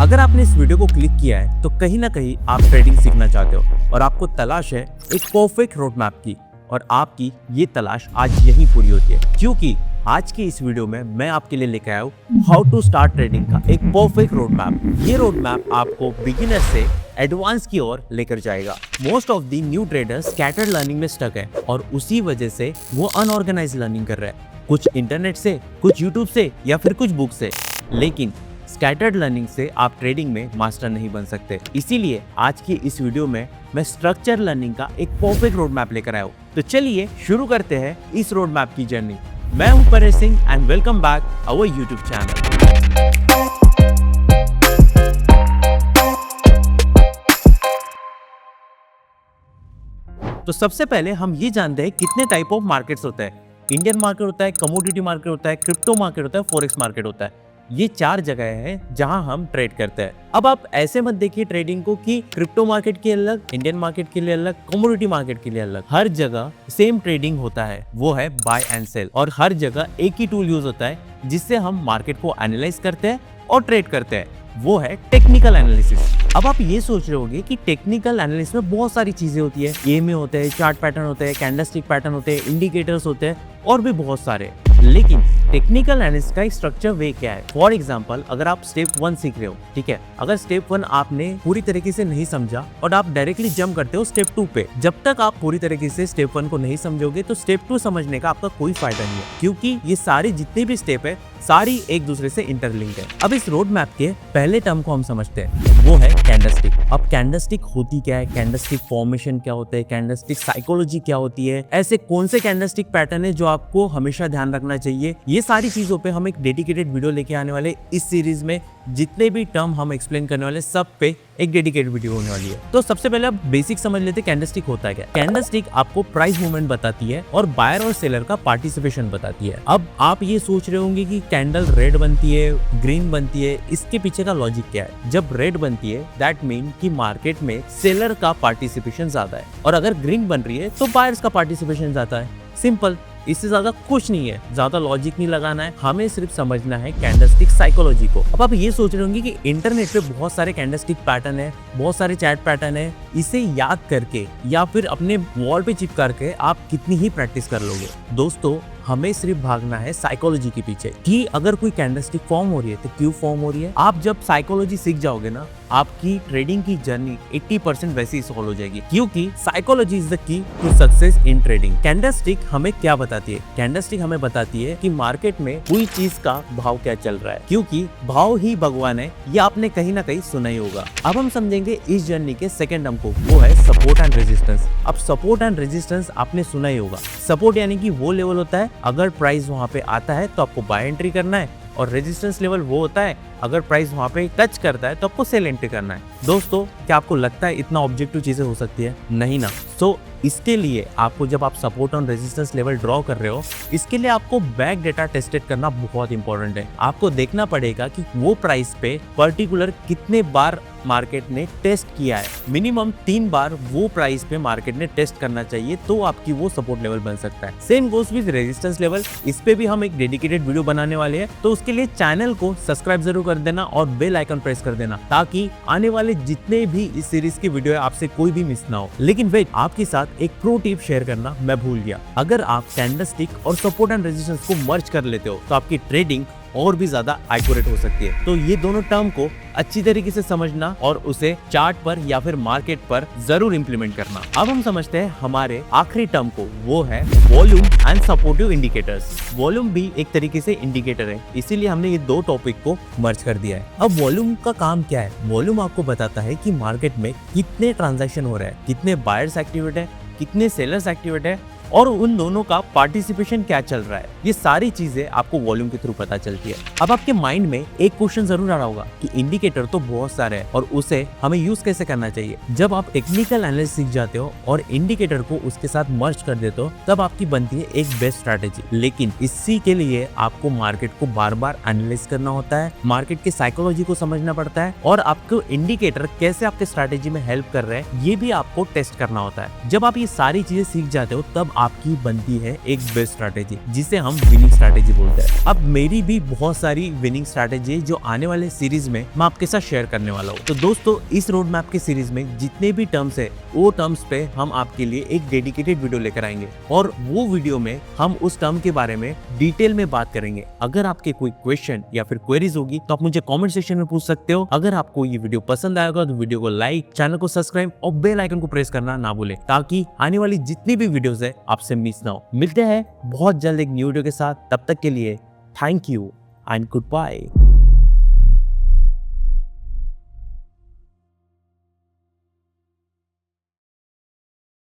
अगर आपने इस वीडियो को क्लिक किया है तो कहीं ना कहीं आप ट्रेडिंग सीखना चाहते हो और आपको तलाश है एक परफेक्ट रोड मैप की, और आपकी ये तलाश आज यही पूरी होती है, क्योंकि आज की इस वीडियो में मैं आपके लिए लेकर आया हूँ हाउ टू स्टार्ट ट्रेडिंग का एक परफेक्ट रोड मैप। ये रोड मैप आपको बिगिनर से एडवांस की ओर लेकर जाएगा। Most of the new traders scattered learning में स्टक है और उसी वजह से वो अनऑर्गेनाइज लर्निंग कर रहे हैं, कुछ इंटरनेट से, कुछ यूट्यूब से या फिर कुछ बुक से। लेकिन स्कैटर्ड लर्निंग से आप ट्रेडिंग में मास्टर नहीं बन सकते। इसीलिए आज की इस वीडियो में मैं स्ट्रक्चर लर्निंग का एक परफेक्ट रोड मैप लेकर आया हूँ। तो चलिए शुरू करते हैं इस रोड मैप की जर्नी। मैं हूं Paresh Singh and welcome back our YouTube channel. तो सबसे पहले हम ये जानते हैं कितने टाइप ऑफ मार्केट्स होते हैं। इंडियन मार्केट होता है, कमोडिटी मार्केट होता है, क्रिप्टो मार्केट होता है, फॉरेक्स मार्केट होता है। ये 4 जगह हैं जहां हम ट्रेड करते हैं। अब आप ऐसे मत देखिए ट्रेडिंग को कि क्रिप्टो मार्केट के अलग, इंडियन मार्केट के लिए अलग, कमोडिटी मार्केट के लिए अलग। हर जगह सेम ट्रेडिंग होता है, वो है बाय एंड सेल। और हर जगह एक ही टूल यूज होता है जिससे हम मार्केट को एनालाइज करते हैं और ट्रेड करते हैं, वो है टेक्निकल एनालिसिस। अब आप ये सोच रहे होंगे कि टेक्निकल एनालिसिस में बहुत सारी चीजें होती है, EMA होते हैं, चार्ट पैटर्न होते हैं, कैंडलस्टिक पैटर्न होते हैं, इंडिकेटर्स होते हैं और भी बहुत सारे। लेकिन टेक्निकल एनालिसिस का स्ट्रक्चर वे क्या है? फॉर एग्जांपल, अगर आप स्टेप 1 सीख रहे हो, ठीक है, अगर स्टेप 1 आपने पूरी तरीके से नहीं समझा और आप डायरेक्टली जंप करते हो स्टेप 2 पे, जब तक आप पूरी तरीके से स्टेप 1 को नहीं समझोगे तो स्टेप 2 समझने का आपका कोई फायदा नहीं है, क्योंकि ये सारी जितने भी स्टेप है सारी एक दूसरे से इंटरलिंक्ड है। अब इस रोड मैप के पहले टर्म को हम समझते हैं, वो है कैंडलस्टिक। अब कैंडलस्टिक होती क्या है, कैंडलस्टिक फॉर्मेशन क्या होता है, कैंडलस्टिक साइकोलॉजी क्या होती है, ऐसे कौन से कैंडलस्टिक पैटर्न है जो आपको हमेशा ध्यान रखना चाहिए, ये सारी चीजों पे हम एक डेडिकेटेड वीडियो लेके आने वाले इस सीरीज में। जितने भी टर्म हम एक्सप्लेन करने वाले सब पे एक डेडिकेटेड वीडियो होने वाली है। तो सबसे पहले आप बेसिक समझ लेते हैं कैंडलस्टिक होता है क्या। कैंडलस्टिक आपको प्राइस मूवमेंट बताती है और बायर और सेलर का पार्टिसिपेशन बताती है। अब आप ये सोच रहे होंगे कि कैंडल रेड बनती है, ग्रीन बनती है, इसके पीछे का लॉजिक क्या है? जब रेड बनती है दैट मीन कि मार्केट में सेलर का पार्टिसिपेशन ज्यादा है, और अगर ग्रीन बन रही है तो बायर्स का पार्टिसिपेशन ज्यादा है। सिंपल, इससे ज्यादा कुछ नहीं है, ज्यादा लॉजिक नहीं लगाना है, हमें सिर्फ समझना है कैंडलस्टिक साइकोलॉजी को। अब आप ये सोच रहे होंगे कि इंटरनेट पे बहुत सारे कैंडलस्टिक पैटर्न है, बहुत सारे चैट पैटर्न है, इसे याद करके या फिर अपने वॉल पे चिपका के आप कितनी ही प्रैक्टिस कर लोगे। दोस्तों, हमें सिर्फ भागना है साइकोलॉजी के पीछे कि अगर कोई कैंडलस्टिक फॉर्म हो रही है तो क्यों फॉर्म हो रही है। आप जब साइकोलॉजी सीख जाओगे ना, आपकी ट्रेडिंग की जर्नी 80% वैसे ही सॉल्व हो जाएगी, क्योंकि psychology is the key to success in trading. Candlestick हमें क्या बताती है? कैंडलस्टिक हमें बताती है कि मार्केट में कोई चीज का भाव क्या चल रहा है, क्योंकि भाव ही भगवान है, ये आपने कहीं ना कहीं सुना ही होगा। अब हम समझेंगे इस जर्नी के सेकंड टर्म को, वो है सपोर्ट एंड रेजिस्टेंस। अब सपोर्ट एंड रेजिस्टेंस आपने सुना ही होगा। सपोर्ट यानी कि वो लेवल होता है अगर प्राइस वहां पे आता है तो आपको बाय एंट्री करना है, और रेजिस्टेंस लेवल वो होता है अगर प्राइस वहां पे टच करता है तो आपको सेल एंट्री करना है। दोस्तों, क्या आपको लगता है इतना ऑब्जेक्टिव चीजें हो सकती है? नहीं ना। तो इसके लिए आपको, जब आप सपोर्ट और रेजिस्टेंस लेवल ड्रॉ कर रहे हो, इसके लिए आपको बैक डेटा टेस्टेड करना बहुत इंपॉर्टेंट है। आपको देखना पड़ेगा कि वो प्राइस पे पर्टिकुलर कितने बार मार्केट ने टेस्ट किया है। मिनिमम 3 बार वो प्राइस पे मार्केट ने टेस्ट करना चाहिए, तो आपकी वो सपोर्ट लेवल बन सकता है। Same goes with resistance level, इस पे भी हम एक डेडिकेटेड वीडियो बनाने वाले हैं, तो उसके लिए चैनल को सब्सक्राइब जरूर कर देना और बेल आइकन प्रेस कर देना, ताकि आने वाले जितने भी इस सीरीज की वीडियो है आपसे कोई भी मिस ना हो। लेकिन वेट, आपके साथ एक प्रो टिप शेयर करना मैं भूल गया। अगर आप कैंडलस्टिक और सपोर्ट एंड रेजिस्टेंस को मर्ज कर लेते हो तो आपकी ट्रेडिंग और भी ज्यादा एक्यूरेट हो सकती है। तो ये दोनों टर्म को अच्छी तरीके से समझना और उसे चार्ट पर या फिर मार्केट पर जरूर इंप्लीमेंट करना। अब हम समझते हैं हमारे आखिरी टर्म को, वो है volume and supportive indicators. Volume भी एक तरीके से इंडिकेटर है, इसीलिए हमने ये 2 टॉपिक को मर्ज कर दिया है। अब वॉल्यूम का काम क्या है? वॉल्यूम आपको बताता है कि मार्केट में कितने ट्रांजैक्शन हो रहे हैं, कितने बायर्स एक्टिवेट है, कितने सेलर्स एक्टिवेट है, और उन दोनों का पार्टिसिपेशन क्या चल रहा है। ये सारी चीजें आपको वॉल्यूम के थ्रू पता चलती है। अब आपके माइंड में एक क्वेश्चन जरूर आ रहा होगा कि इंडिकेटर तो बहुत सारे हैं और उसे हमें यूज कैसे करना चाहिए। जब आप टेक्निकल एनालिसिस सीख जाते हो और इंडिकेटर को उसके साथ मर्ज कर देते हो, तब आपकी बनती है एक बेस्ट स्ट्रैटेजी। लेकिन इसी के लिए आपको मार्केट को बार बार एनालिसिस करना होता है, मार्केट की साइकोलॉजी को समझना पड़ता है, और आपको इंडिकेटर कैसे आपके स्ट्रैटेजी में हेल्प कर रहे हैं ये भी आपको टेस्ट करना होता है। जब आप ये सारी चीजें सीख जाते हो, तब आपकी बनती है एक बेस्ट स्ट्रैटेजी, जिसे हम विनिंग स्ट्रैटेजी बोलते हैं। अब मेरी भी बहुत सारी विनिंग स्ट्रैटेजी जो आने वाले सीरीज में मैं आपके साथ शेयर करने वाला हूँ। तो दोस्तों, इस रोड मैप के सीरीज में जितने भी टर्म्स है, वो टर्म्स पे हम आपके लिए एक डेडिकेटेड वीडियो लेकर आएंगे और वो वीडियो में हम उस टर्म के बारे में डिटेल में बात करेंगे। अगर आपके कोई क्वेश्चन या फिर क्वेरीज होगी तो आप मुझे कमेंट सेक्शन में पूछ सकते हो। अगर आपको ये वीडियो पसंद आएगा तो वीडियो को लाइक, चैनल को सब्सक्राइब और बेल आइकन को प्रेस करना ना भूले, ताकि आने वाली जितनी भी वीडियोस है आपसे मिस ना हो। मिलते हैं बहुत जल्द एक न्यू वीडियो के साथ, तब तक के लिए thank you and good bye.